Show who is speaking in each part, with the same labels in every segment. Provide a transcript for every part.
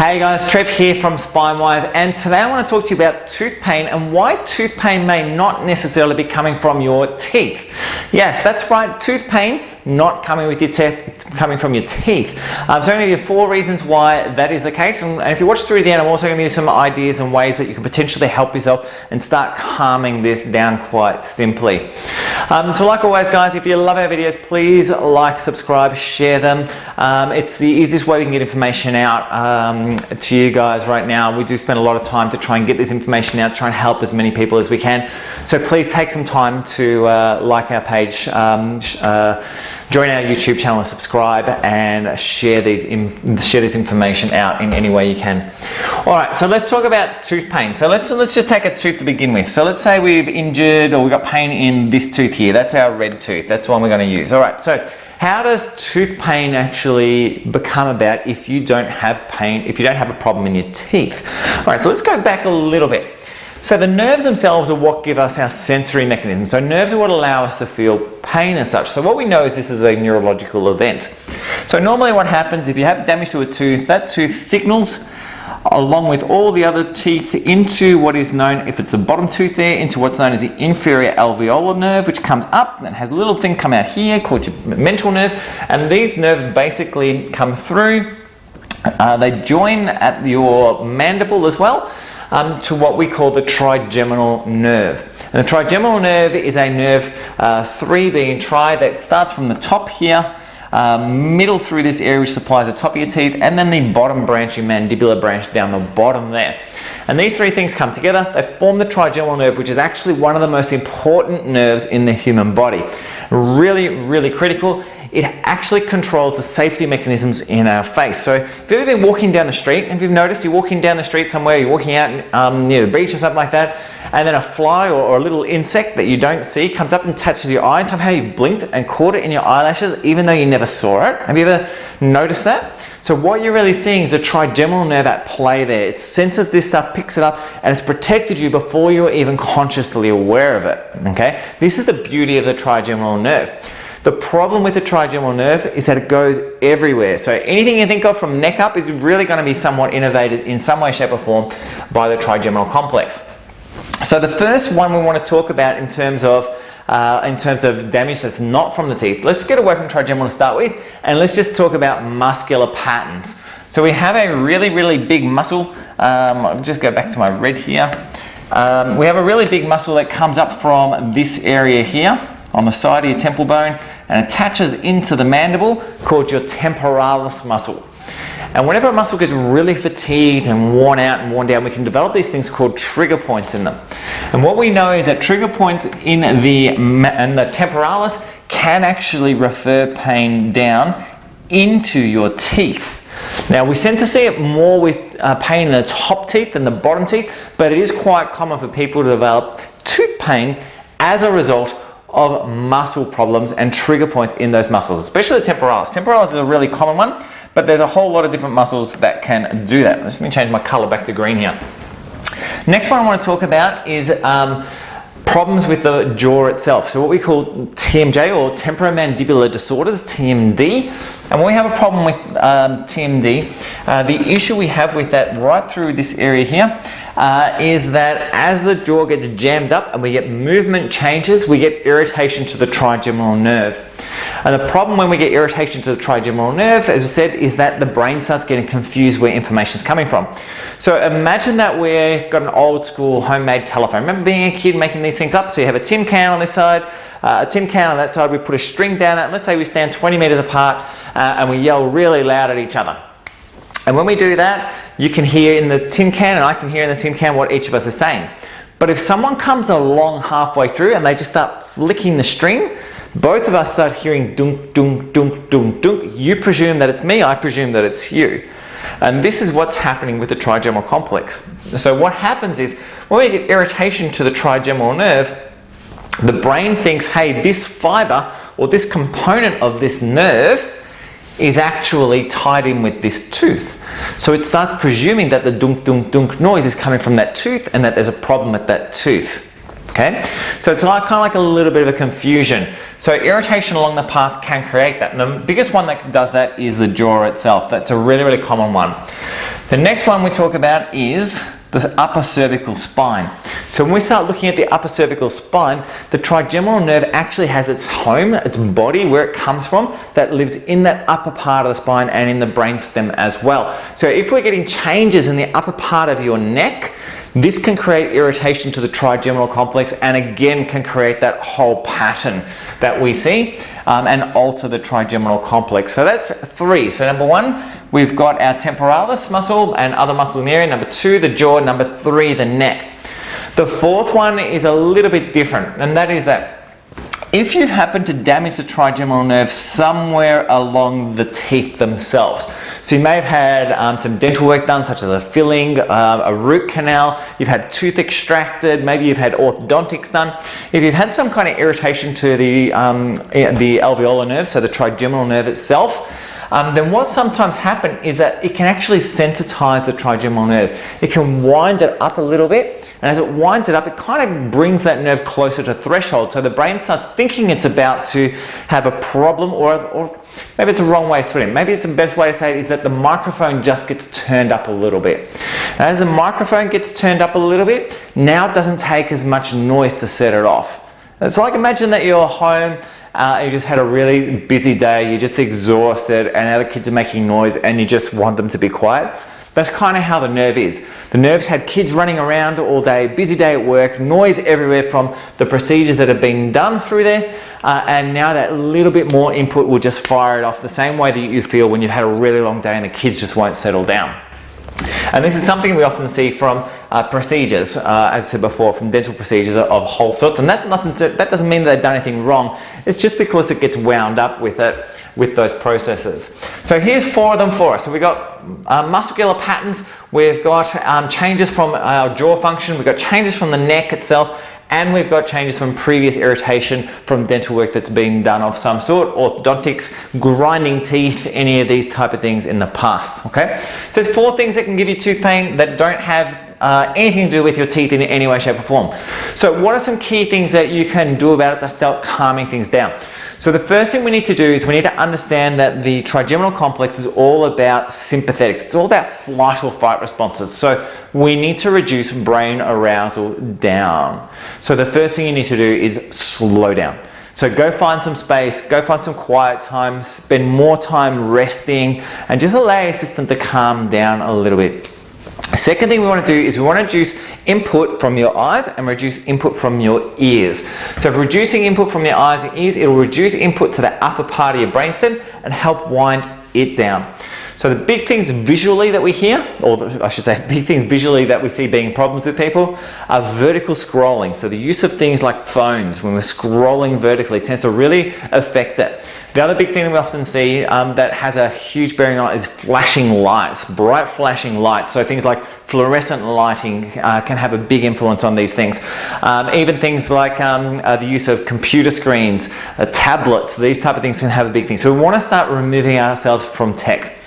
Speaker 1: Hey guys, Trev here from SpineWise, and today I want to talk to you about tooth pain and why tooth pain may not necessarily be coming from your teeth. Yes, that's right, tooth pain not coming with your teeth, it's coming from your teeth. So I'm going to give you 4 reasons why that is the case, and if you watch through the end, I'm also going to give you some ideas and ways that you can potentially help yourself and start calming this down quite simply. So like always guys, if you love our videos, please like, subscribe, share them. It's the easiest way we can get information out to you guys right now. We do spend a lot of time to try and get this information out, try and help as many people as we can. So please take some time to like our page, join our YouTube channel and subscribe, and share this information out in any way you can. All right, so let's talk about tooth pain. So let's just take a tooth to begin with. So let's say we've injured or we've got pain in this tooth here. That's our red tooth. That's the one we're going to use. All right, so how does tooth pain actually become about if you don't have pain, if you don't have a problem in your teeth? All right, so let's go back a little bit. So the nerves themselves are what give us our sensory mechanism. So nerves are what allow us to feel pain and such. So what we know is this is a neurological event. So normally what happens if you have damage to a tooth, that tooth signals along with all the other teeth into what is known, if it's the bottom tooth there, into what's known as the inferior alveolar nerve, which comes up and has a little thing come out here called your mental nerve. And these nerves basically come through, they join at your mandible as well, to what we call the trigeminal nerve. And the trigeminal nerve is a nerve, 3 being tri, that starts from the top here, middle through this area which supplies the top of your teeth, and then the bottom branch, your mandibular branch down the bottom there. And these 3 things come together, they form the trigeminal nerve, which is actually one of the most important nerves in the human body. Really, really critical. It actually controls the safety mechanisms in our face. So if you've ever been walking down the street, and if you've noticed you're walking down the street somewhere, you're walking out near the beach or something like that, and then a fly or a little insect that you don't see comes up and touches your eye, and somehow you blinked and caught it in your eyelashes even though you never saw it. Have you ever noticed that? So what you're really seeing is a trigeminal nerve at play there. It senses this stuff, picks it up, and it's protected you before you're even consciously aware of it. Okay? This is the beauty of the trigeminal nerve. The problem with the trigeminal nerve is that it goes everywhere. So anything you think of from neck up is really going to be somewhat innervated in some way, shape or form by the trigeminal complex. So the first one we want to talk about in terms of damage that's not from the teeth, let's get away from trigeminal to start with, and let's just talk about muscular patterns. So we have a really, really big muscle. I'll just go back to my red here. We have a really big muscle that comes up from this area here on the side of your temple bone and attaches into the mandible, called your temporalis muscle. And whenever a muscle gets really fatigued and worn out and worn down, we can develop these things called trigger points in them. And what we know is that trigger points in the temporalis can actually refer pain down into your teeth. Now we tend to see it more with pain in the top teeth than the bottom teeth, but it is quite common for people to develop tooth pain as a result of muscle problems and trigger points in those muscles, especially the temporalis. Temporalis is a really common one, but there's a whole lot of different muscles that can do that. Let me change my color back to green here. Next one I want to talk about is problems with the jaw itself. So what we call TMJ, or temporomandibular disorders, TMD. And when we have a problem with TMD, the issue we have with that right through this area here is that as the jaw gets jammed up and we get movement changes, we get irritation to the trigeminal nerve. And the problem when we get irritation to the trigeminal nerve, as I said, is that the brain starts getting confused where information is coming from. So imagine that we've got an old school homemade telephone. Remember being a kid making these things up? So you have a tin can on this side, a tin can on that side, we put a string down it, and let's say we stand 20 meters apart and we yell really loud at each other. And when we do that, you can hear in the tin can and I can hear in the tin can what each of us is saying. But if someone comes along halfway through and they just start flicking the string, both of us start hearing dunk, dunk, dunk, dunk, dunk. You presume that it's me, I presume that it's you. And this is what's happening with the trigeminal complex. So what happens is when we get irritation to the trigeminal nerve, the brain thinks, hey, this fiber or this component of this nerve is actually tied in with this tooth. So it starts presuming that the dunk, dunk, dunk noise is coming from that tooth and that there's a problem with that tooth. Okay, so it's like, kind of like a little bit of a confusion. So irritation along the path can create that. And the biggest one that does that is the jaw itself. That's a really, really common one. The next one we talk about is the upper cervical spine. So when we start looking at the upper cervical spine, the trigeminal nerve actually has its home, its body, where it comes from, that lives in that upper part of the spine and in the brainstem as well. So if we're getting changes in the upper part of your neck, this can create irritation to the trigeminal complex and again can create that whole pattern that we see and alter the trigeminal complex. So that's 3. So number 1, we've got our temporalis muscle and other muscles in the area. Number 2, the jaw. Number 3, the neck. The 4th one is a little bit different, and that is that if you've happened to damage the trigeminal nerve somewhere along the teeth themselves, so you may have had some dental work done, such as a filling, a root canal, you've had tooth extracted, maybe you've had orthodontics done. If you've had some kind of irritation to the alveolar nerve, so the trigeminal nerve itself, then what sometimes happens is that it can actually sensitize the trigeminal nerve. It can wind it up a little bit, and as it winds it up, it kind of brings that nerve closer to threshold. So the brain starts thinking it's about to have a problem, or maybe it's a wrong way of putting it. Maybe it's the best way to say it is that the microphone just gets turned up a little bit. And as the microphone gets turned up a little bit, now it doesn't take as much noise to set it off. It's like, imagine that you're home, you just had a really busy day, you're just exhausted, and other kids are making noise and you just want them to be quiet. That's kind of how the nerve is. The nerve's had kids running around all day, busy day at work, noise everywhere from the procedures that have been done through there, and now that little bit more input will just fire it off the same way that you feel when you've had a really long day and the kids just won't settle down. And this is something we often see from procedures, as I said before, from dental procedures of whole sorts. And that doesn't mean that they've done anything wrong. It's just because it gets wound up with those processes. So here's 4 of them for us. So we've got muscular patterns, we've got changes from our jaw function, we've got changes from the neck itself, and we've got changes from previous irritation from dental work that's been done of some sort, orthodontics, grinding teeth, any of these type of things in the past, okay? So there's 4 things that can give you tooth pain that don't have anything to do with your teeth in any way, shape or form. So what are some key things that you can do about it to start calming things down? So the first thing we need to do is we need to understand that the trigeminal complex is all about sympathetics. It's all about flight or fight responses. So we need to reduce brain arousal down. So the first thing you need to do is slow down. So go find some space, go find some quiet time, spend more time resting, and just allow your system to calm down a little bit. Second thing we want to do is we want to reduce input from your eyes and reduce input from your ears. So if reducing input from your eyes and ears, it will reduce input to the upper part of your brainstem and help wind it down. So the big things visually that we hear, or I should say big things visually that we see being problems with people, are vertical scrolling. So the use of things like phones, when we're scrolling vertically, tends to really affect it. The other big thing that we often see that has a huge bearing on it is flashing lights, bright flashing lights. So things like fluorescent lighting can have a big influence on these things. Even things like the use of computer screens, tablets, these type of things can have a big thing. So we want to start removing ourselves from tech.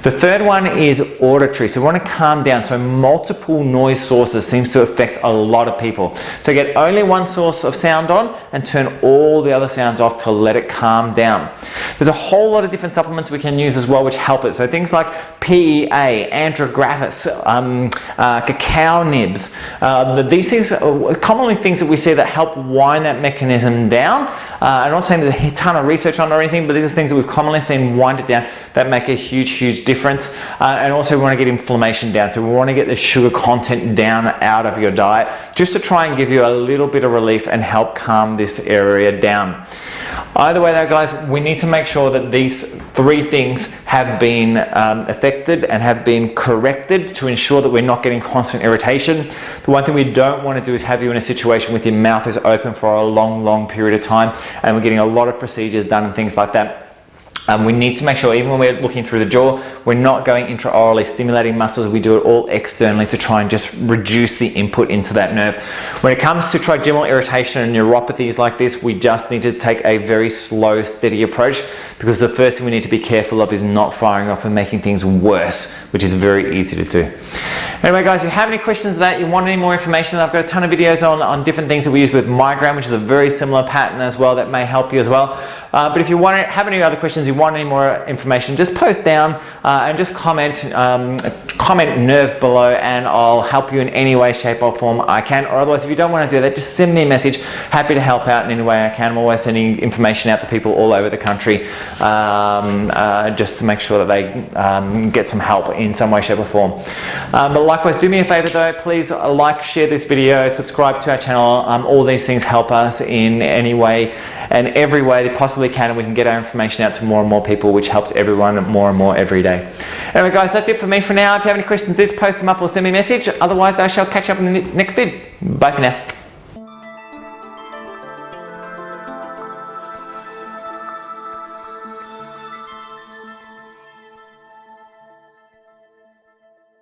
Speaker 1: The third one is auditory. So we want to calm down. So multiple noise sources seems to affect a lot of people. So get only one source of sound on and turn all the other sounds off to let it calm down. There's a whole lot of different supplements we can use as well which help it. So things like PEA, andrographis, cacao nibs. These things are commonly things that we see that help wind that mechanism down. I'm not saying there's a ton of research on it or anything, but these are things that we've commonly seen wind it down that make a huge difference. And also we want to get inflammation down. So we want to get the sugar content down out of your diet just to try and give you a little bit of relief and help calm this area down. Either way though guys, we need to make sure that these 3 things have been affected and have been corrected to ensure that we're not getting constant irritation. The one thing we don't want to do is have you in a situation with your mouth is open for a long period of time and we're getting a lot of procedures done and things like that. We need to make sure even when we're looking through the jaw, we're not going intraorally stimulating muscles. We do it all externally to try and just reduce the input into that nerve. When it comes to trigeminal irritation and neuropathies like this, we just need to take a very slow, steady approach because the first thing we need to be careful of is not firing off and making things worse, which is very easy to do. Anyway guys, if you have any questions of that, you want any more information, I've got a ton of videos on different things that we use with migraine, which is a very similar pattern as well that may help you as well. But if you have any other questions, you want any more information, just post down and just comment nerve below, and I'll help you in any way, shape or form I can. Or otherwise, if you don't want to do that, just send me a message. Happy to help out in any way I can. I'm always sending information out to people all over the country just to make sure that they get some help in some way, shape or form. But likewise, do me a favor though, please like, share this video, subscribe to our channel. All these things help us in any way and every way they possibly can, and we can get our information out to more and more people, which helps everyone more and more every day. Anyway guys, that's it for me for now. If you have any questions, just post them up or send me a message. Otherwise, I shall catch up in the next vid. Bye for now.